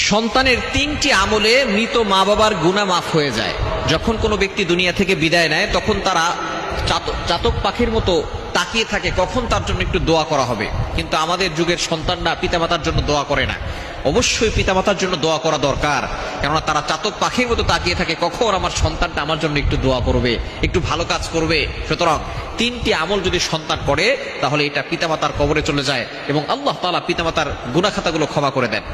সন্তানের 3টি আমলে মৃত মা বাবার গুনাহ মাফ হয়ে যায়। যখন কোনো ব্যক্তি দুনিয়া থেকে বিদায় নেয় তখন তারা চাতক পাখির মতো তাকিয়ে থাকে কখন তার জন্য একটু দোয়া করা হবে। কিন্তু আমাদের যুগের সন্তানরা পিতামাতার জন্য দোয়া করে না। অবশ্যই পিতামাতার জন্য দোয়া করা দরকার, কেননা তারা চাতক পাখির মতো তাকিয়ে থাকে কখন আমার সন্তানটা আমার জন্য একটু দোয়া করবে, একটু ভালো কাজ করবে। সুতরাং 3টি আমল যদি সন্তান করে তাহলে এটা পিতামাতার কবরে চলে যায় এবং আল্লাহ তাআলা পিতামাতার গুনাহ খাতাগুলো ক্ষমা করে দেন।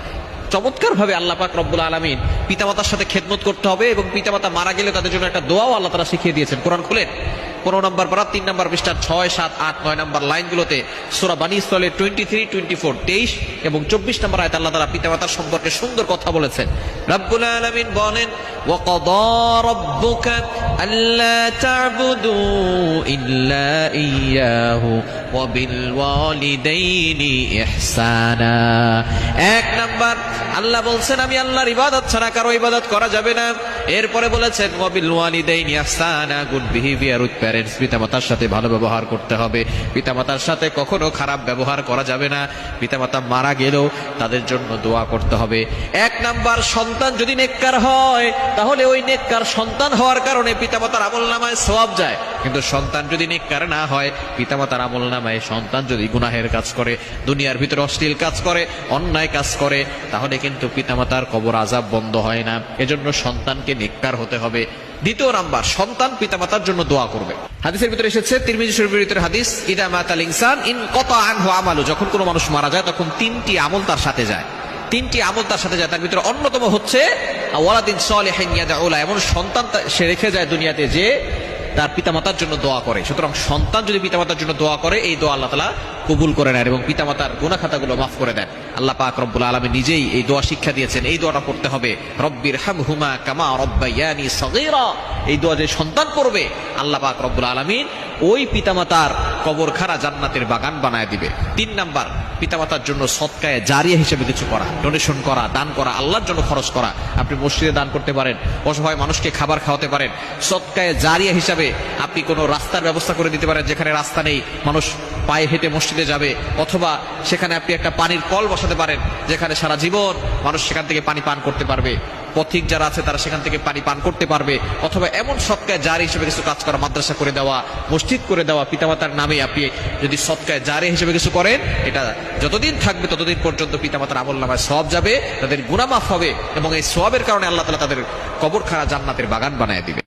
চমৎকার ভাবে আল্লাহ পাক রব্বুল আলামিন পিতামাতার সাথে খেদমত করতে হবে এবং পিতামাতা মারা গেলে তাদের জন্য একটা দোয়াও আল্লাহ তাআলা শিখিয়ে দিয়েছেন। কোরআন খুলেন 15 নম্বর পারা 3 নম্বর পৃষ্ঠা 6, 7, 8, 9 নম্বর লাইনগুলোতে সূরা বানী ইসরাঈলের 23, 24, 23 এবং 24 নম্বর আয়াতে আল্লাহ তাআলা পিতামাতার সম্পর্কে সুন্দর কথা বলেছেন। রব্বুল আলামিন বলেন, ওয়া ক্বাদা রাব্বুকা আল্লা তা'বুদু ইল্লা ইয়্যাহু ওয়া বিল ওয়ালিদাইনি ইহসানা। এক নাম্বার আল্লাহ বলছেন আমি আল্লাহর ইবাদত ছাড়া কারো ইবাদত করা যাবে না। এরপরে বলেছেন ওয়া বিল ওয়ালিদাইনি ইহসানা, গুড বিহেভিয়ার উইথ প্যারেন্টস, পিতামাতার সাথে ভালো ব্যবহার করতে হবে। পিতামাতার সাথে কখনো খারাপ ব্যবহার করা যাবে না। পিতামাতা মারা গেলেও তাদের জন্য দোয়া করতে হবে। এক নাম্বার, সন্তান যদি নেককার হয় তাহলে ওই নেককার সন্তান হওয়ার কারণে পিতামাতার আমলনামায় সওয়াব যায়। কিন্তু সন্তান যদি নেককার না হয়, পিতামাতার আমলনামায় সন্তান যদি গুনাহের কাজ করে, দুনিয়ার ভিতরে অশ্লীল কাজ করে, অন্যায় কাজ করে, তাহলে কিন্তু পিতামাতার কবর আযাব বন্ধ হয় না। এজন্য সন্তানকে নেককার হতে হবে। দ্বিতীয় নাম্বার, সন্তান পিতামাতার জন্য দোয়া করবে। হাদিসের ভিতরে এসেছে, তিরমিজি শরীফের ভিতরে হাদিস, ইদা মাতাল ইনসান ইনকাতা আনহু আমালু, যখন কোনো মানুষ মারা যায় তখন 3টি আমল তার সাথে যায়। 3টি আমল তার সাথে যায়। তার ভিতরে অন্যতম হচ্ছে ওয়ালাদিন সালিহিন ইয়াদউ লা, এমন সন্তান সে রেখে যায় দুনিয়াতে যে তার পিতামাতার জন্য দোয়া করে। সুতরাং সন্তান যদি পিতামাতার জন্য দোয়া করে, এই দোয়া আল্লাহ তাআলা কবুল করে নেন এবং পিতামাতার গুনাহ খাতাগুলো মাফ করে দেন। আল্লাহ পাক রব্বুল আলামিন নিজেই এই দোয়া শিক্ষা দিয়েছেন। এই দোয়াটা পড়তে হবে, রব্বির হামহুমা কামা রব্বায়ানি সগীরা। এই দোয়া যে সন্তান করবে, আল্লাহ পাক রব্বুল আলামিন ওই পিতামাতার কবরখানা জান্নাতের বাগান বানায় দিবে। 3 নাম্বার, পিতামাতার জন্য সদকায়ে জারিয়া হিসেবে কিছু করা, ডোনেশন করা, দান করা, আল্লাহর জন্য খরচ করা। আপনি মসজিদে দান করতে পারেন, অসহায় মানুষকে খাবার খাওয়াতে পারেন। সদকায়ে জারিয়া হিসাবে আপনি কোনো রাস্তার ব্যবস্থা করে দিতে পারেন, যেখানে রাস্তা নেই, মানুষ পায়ে হেঁটে মসজিদে যাবে। অথবা সেখানে আপনি একটা পানির কল বসাতে পারেন, যেখানে সারা জীবন মানুষ সেখান থেকে পানি পান করতে পারবে। পথিক যারা আছে তারা সেখান থেকে পানি পান করতে পারবে। অথবা এমন সদকায়ে জারি হিসেবে কিছু কাজ করা, মাদ্রাসা করে দেওয়া, মসজিদ করে দেওয়া, পিতামাতার নামে আপনি যদি সদকায়ে জারি হিসেবে কিছু করেন, এটা যতদিন থাকবে ততদিন পর্যন্ত পিতামাতার আমলনামায় সওয়াব যাবে, তাদের গুনাহ মাফ হবে এবং এই সওয়াবের কারণে আল্লাহ তাআলা তাদের কবরখানা জান্নাতের বাগান বানায় দিবে।